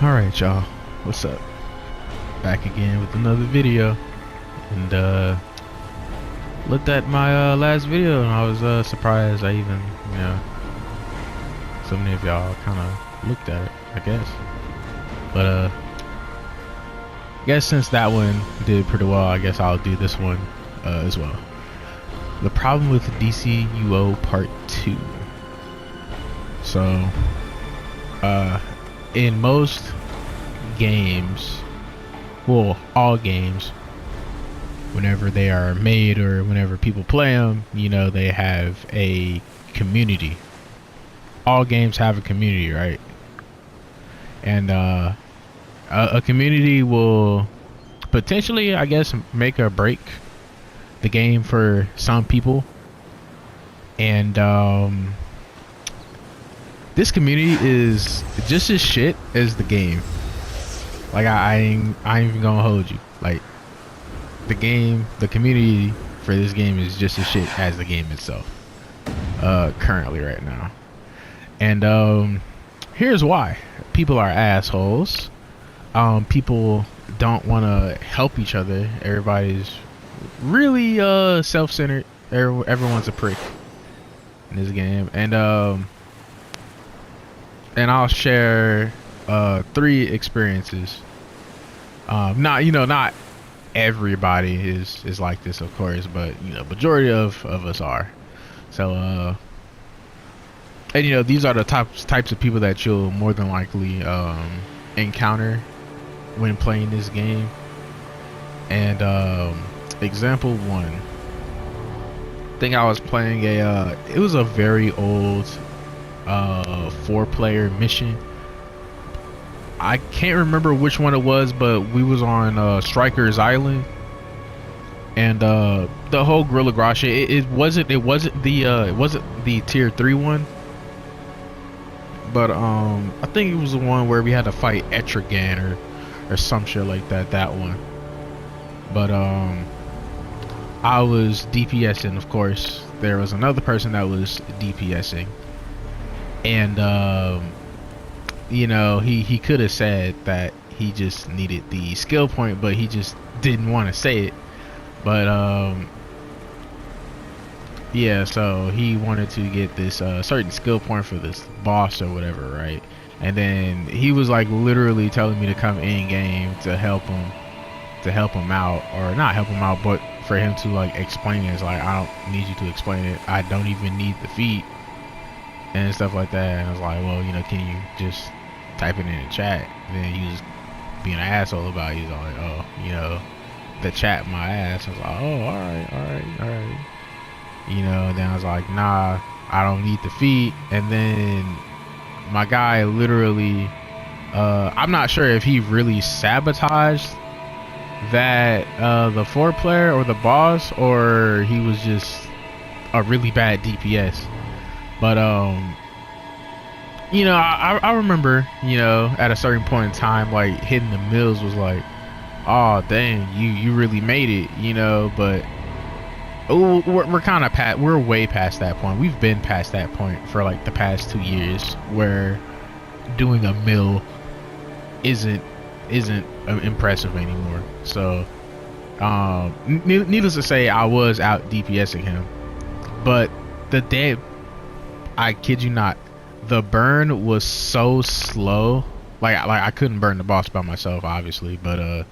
Alright, y'all, what's up? Back again with another video. And looked at my last video and I was surprised I even, so many of y'all kind of looked at it, I guess. But I guess since that one did pretty well, I guess I'll do this one as well. The problem with DCUO Part 2. So in most games, well, all games, whenever they are made or whenever people play them, they have a community. All games have a community, right? And a community will potentially, I guess, make or break the game for some people. And this community is just as shit as the game. Like I ain't even gonna hold you. Like the community for this game is just as shit as the game itself. Currently right now. And here's why. People are assholes. People don't want to help each other. Everybody's really self-centered. Everyone's a prick in this game. And I'll share 3 experiences. Not everybody is like this, of course, but majority of us are. So and these are the types of people that you'll more than likely encounter when playing this game. And example 1, I think I was playing it was a very old 4-player mission. I can't remember which one it was, but we was on Striker's Island, and the whole Gorilla Grosh, it wasn't the tier 3 one, but I think it was the one where we had to fight Etrigan or some shit like that one. But I was DPSing, of course. There was another person that was DPSing. And he could have said that he just needed the skill point, but he just didn't want to say it. But yeah, so he wanted to get this certain skill point for this boss or whatever, right? And then he was like literally telling me to come in game to help him out, or not help him out, but for him to like explain it. It's like, I don't need you to explain it. I don't even need the feat and stuff like that. And I was like, well, can you just type it in the chat? And then he was being an asshole about it. He's like, oh, the chat my ass. I was like, oh, all right. Then I was like, nah, I don't need the feat. And then my guy literally, I'm not sure if he really sabotaged that the 4-player or the boss, or he was just a really bad DPS. But I remember, at a certain point in time, like hitting the mills was like, oh dang, you really made it, but we're kind of we're way past that point. We've been past that point for like the past 2 years, where doing a mill isn't impressive anymore. So needless to say, I was out DPSing him, but the day, I kid you not, the burn was so slow. Like I couldn't burn the boss by myself, obviously, but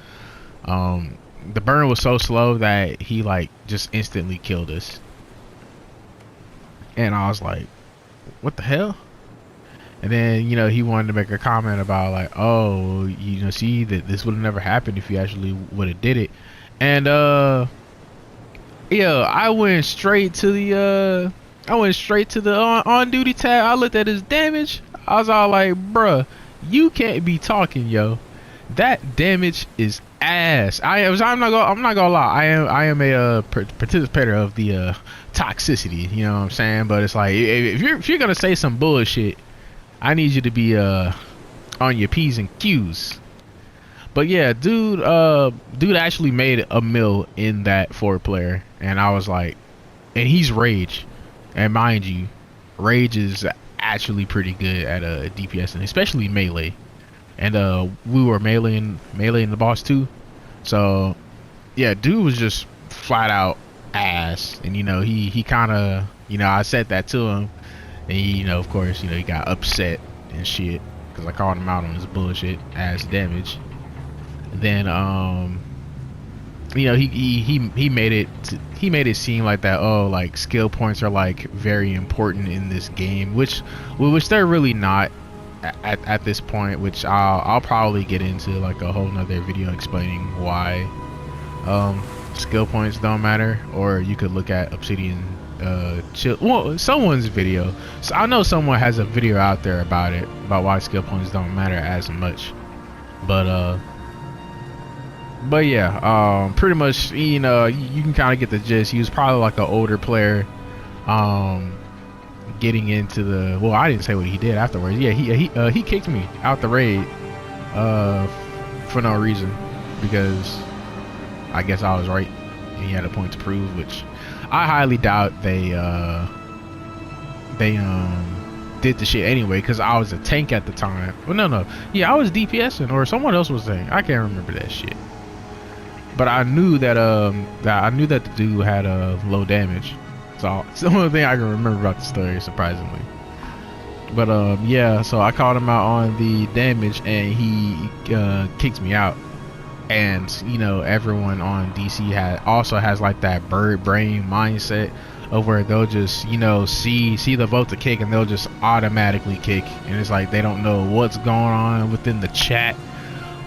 the burn was so slow that he like just instantly killed us. And I was like, what the hell? And then he wanted to make a comment about like, oh, see, that this would have never happened if you actually would have did it. And yeah, I went straight to the on duty tab. I looked at his damage. I was all like, bruh, you can't be talking, yo. That damage is ass. I'm not gonna lie. I am a participator of the toxicity. You know what I'm saying? But it's like, if you're gonna say some bullshit, I need you to be on your P's and Q's. But yeah, dude actually made a mill in that 4-player, and I was like, and he's Rage. And mind you, Rage is actually pretty good at DPS, and especially melee. and we were meleeing the boss too. So yeah, dude was just flat out ass, and he kind of, I said that to him, and he, of course, he got upset and shit because I called him out on his bullshit ass damage. Then he made it seem like that, oh, like skill points are like very important in this game, which they're really not at this point, which I'll probably get into like a whole nother video explaining why skill points don't matter. Or you could look at Obsidian someone's video. So I know someone has a video out there about why skill points don't matter as much. But yeah, pretty much, you can kind of get the gist. He was probably like an older player, getting into the, well, I didn't say what he did afterwards. Yeah, he kicked me out the raid for no reason, because I guess I was right and he had a point to prove, which I highly doubt they did the shit anyway, because I was a tank at the time. Well, no, yeah, I was DPSing, or someone else was saying, I can't remember that shit. But I knew that the dude had low damage. So it's the only thing I can remember about the story, surprisingly. But yeah, so I called him out on the damage, and he kicked me out. And everyone on DC also has like that bird brain mindset of where they'll just see the vote to kick, and they'll just automatically kick, and it's like they don't know what's going on within the chat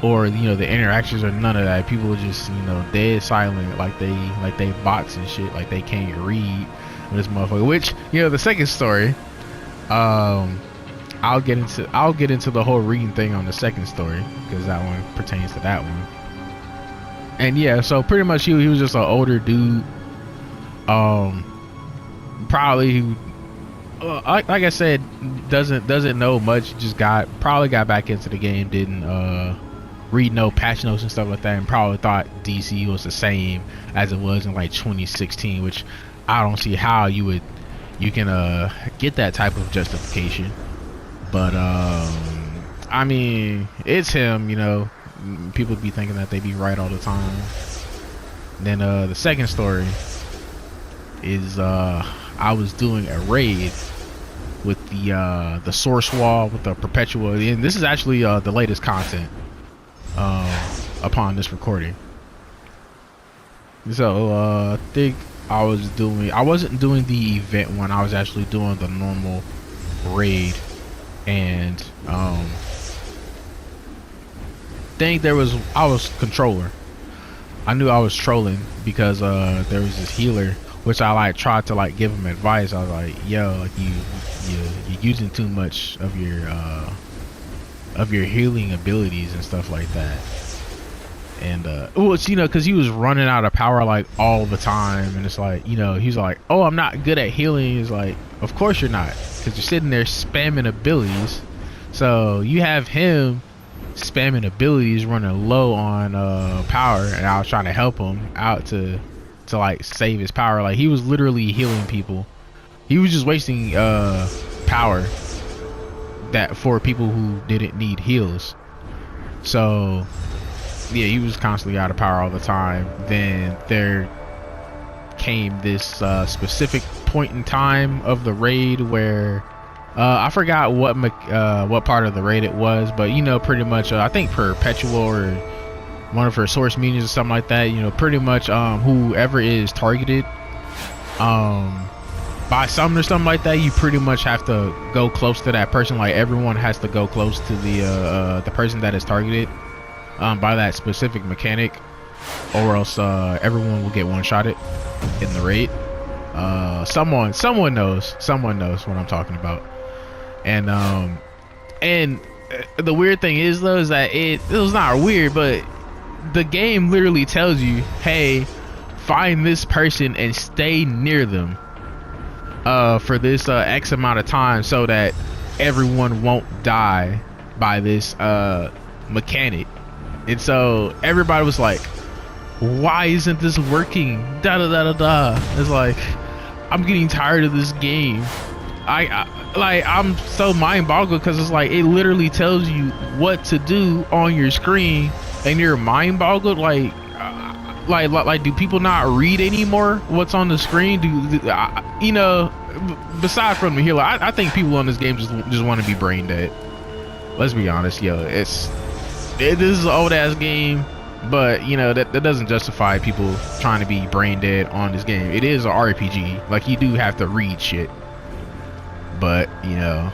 or the interactions or none of that. People are just dead silent, like they bots and shit, like they can't read this motherfucker. Which the second story, I'll get into the whole reading thing on the second story, because that one pertains to that one. And yeah, so pretty much he was just an older dude, probably like I said, doesn't know much, just probably got back into the game, didn't read no patch notes and stuff like that, and probably thought DC was the same as it was in like 2016, which I don't see how you can get that type of justification. But I mean, it's him, people be thinking that they be right all the time. And then the second story is I was doing a raid with the source wall with the perpetual, and this is actually the latest content upon this recording. So I think I wasn't doing the event one, I was actually doing the normal raid. And I was controller. I knew I was trolling because there was this healer, which I tried to give him advice. I was like, yo, you're using too much of your healing abilities and stuff like that. And well, it's because he was running out of power all the time, and it's he's like, oh, I'm not good at healing. He's like, of course you're not, because you're sitting there spamming abilities. So you have him spamming abilities, running low on power, and I was trying to help him out to save his power. He was literally healing people. He was just wasting power that for people who didn't need heals. So yeah, he was constantly out of power all the time. Then there came this specific point in time of the raid where I forgot what part of the raid it was, but pretty much I think Perpetual or one of her source minions or something like that, pretty much whoever is targeted by something or something like that, you pretty much have to go close to that person. Everyone has to go close to the person that is targeted by that specific mechanic, or else everyone will get one-shotted in the raid. Someone knows what I'm talking about. And the weird thing is though, is that it was not weird, but the game literally tells you, hey, find this person and stay near them for this X amount of time, so that everyone won't die by this mechanic. And so everybody was like, why isn't this working? Da da da da da. It's like, I'm getting tired of this game. like I'm so mind boggled because it's like it literally tells you what to do on your screen, and you're mind boggled. Like, do people not read anymore what's on the screen? You know, besides from here, like, I think people on this game just want to be brain dead. Let's be honest, yo. This is an old ass game, but you know that doesn't justify people trying to be brain dead on this game. It is an RPG. Like, you do have to read shit, but you know,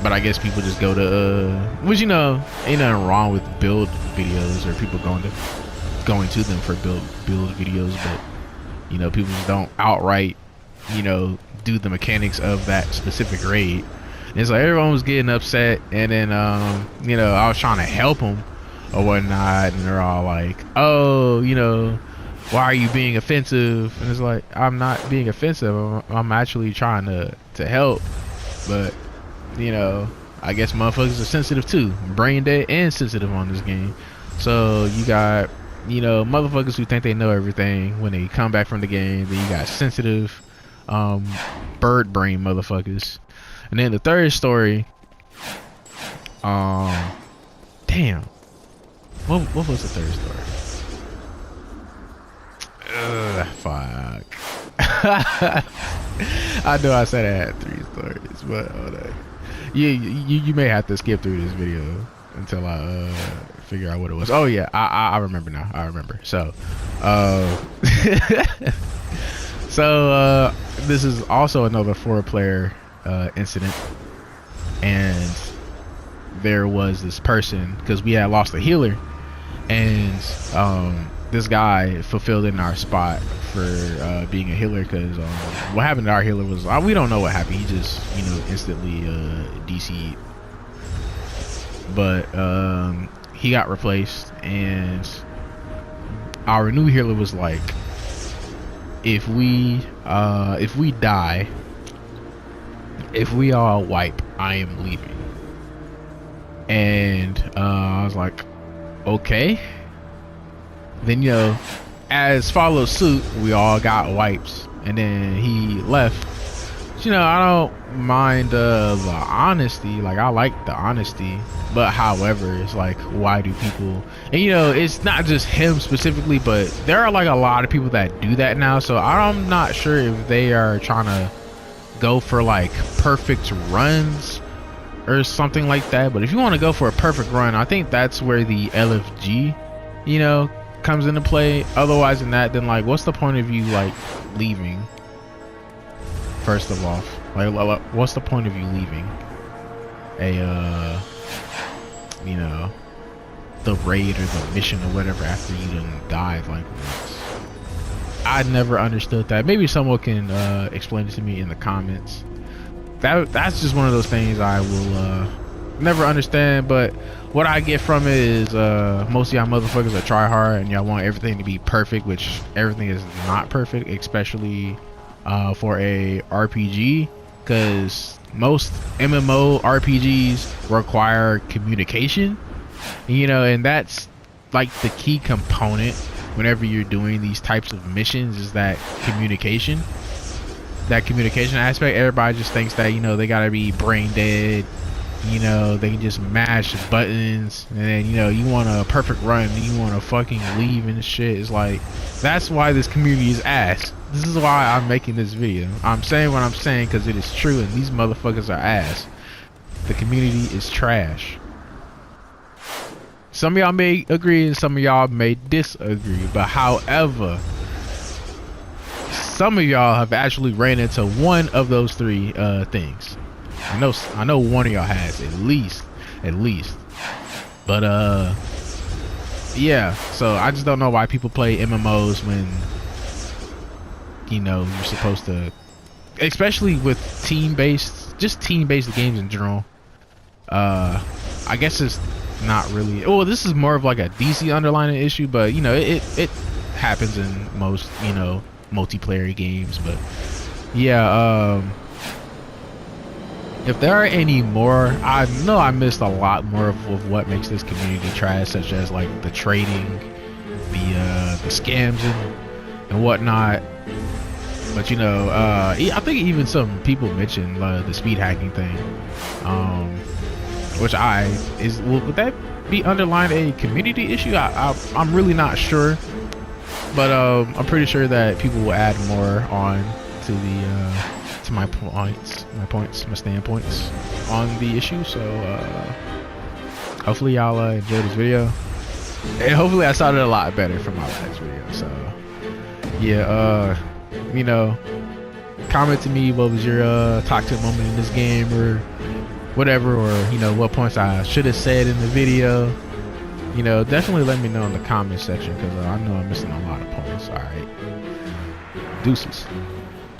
but I guess people just go to which, you know, ain't nothing wrong with build videos or people going to them for build videos, but you know, people just don't outright, you know, do the mechanics of that specific raid. And it's like everyone was getting upset, and then you know, I was trying to help them or whatnot, and they're all like, oh, you know, why are you being offensive? And it's like, I'm not being offensive, I'm actually trying to help. But you know, I guess motherfuckers are sensitive too, brain dead and sensitive on this game. So you got, you know, motherfuckers who think they know everything when they come back from the game. Then you got sensitive bird brain motherfuckers. And then the third story, damn, what was the third story? Fuck. I know I said I had 3 stories, but hold on. You may have to skip through this video until I figure out what it was. Oh yeah, I remember now. I remember. So, so this is also another 4-player incident, and there was this person, because we had lost a healer, and this guy fulfilled in our spot for being a healer, because what happened to our healer was, we don't know what happened. He just, you know, instantly DC'd, but he got replaced, and our new healer was like, if we die, if we all wipe, I am leaving. And I was like, okay. Then, you know, as follows suit, we all got wipes, and then he left. You know, I don't mind the honesty. Like, I like the honesty, but however, it's like, why do people? And you know, it's not just him specifically, but there are like a lot of people that do that now. So I'm not sure if they are trying to go for like perfect runs or something like that. But if you want to go for a perfect run, I think that's where the LFG, you know, comes into play. Otherwise than that, then like, what's the point of you like leaving? First of all, like, what's the point of you leaving a you know, the raid or the mission or whatever after you done died like once? I never understood that. Maybe someone can explain it to me in the comments. That's just one of those things I will never understand. But what I get from it is most of y'all motherfuckers are try hard and y'all want everything to be perfect, which everything is not perfect, especially for a RPG, because most MMO RPGs require communication, you know, and that's like the key component whenever you're doing these types of missions, is that communication aspect. Everybody just thinks that, you know, they gotta be brain dead, you know, they can just mash buttons, and then, you know, you want a perfect run, you want to fucking leave and shit. It's like, that's why this community is ass. This is why I'm making this video. I'm saying what I'm saying because it is true, and these motherfuckers are ass. The community is trash. Some of y'all may agree and some of y'all may disagree, but however, some of y'all have actually ran into one of those 3 things. I know one of y'all has at least, but yeah. So I just don't know why people play MMOs when, you know, you're supposed to, especially with team-based games in general. I guess it's not really. Oh, this is more of like a DC underlining issue, but you know, it happens in most, you know, multiplayer games. But yeah, if there are any more, I know I missed a lot more of what makes this community trash, such as like the trading, the scams and whatnot. But you know, I think even some people mentioned the speed hacking thing, which would that be underlying a community issue? I'm really not sure, but I'm pretty sure that people will add more on to the to my standpoints on the issue. So hopefully y'all enjoyed this video, and hopefully I sounded a lot better from my last video. So yeah, you know, comment to me what was your toxic moment in this game or whatever, or you know, what points I should have said in the video. You know, definitely let me know in the comment section, because I know I'm missing a lot of points. All right, deuces.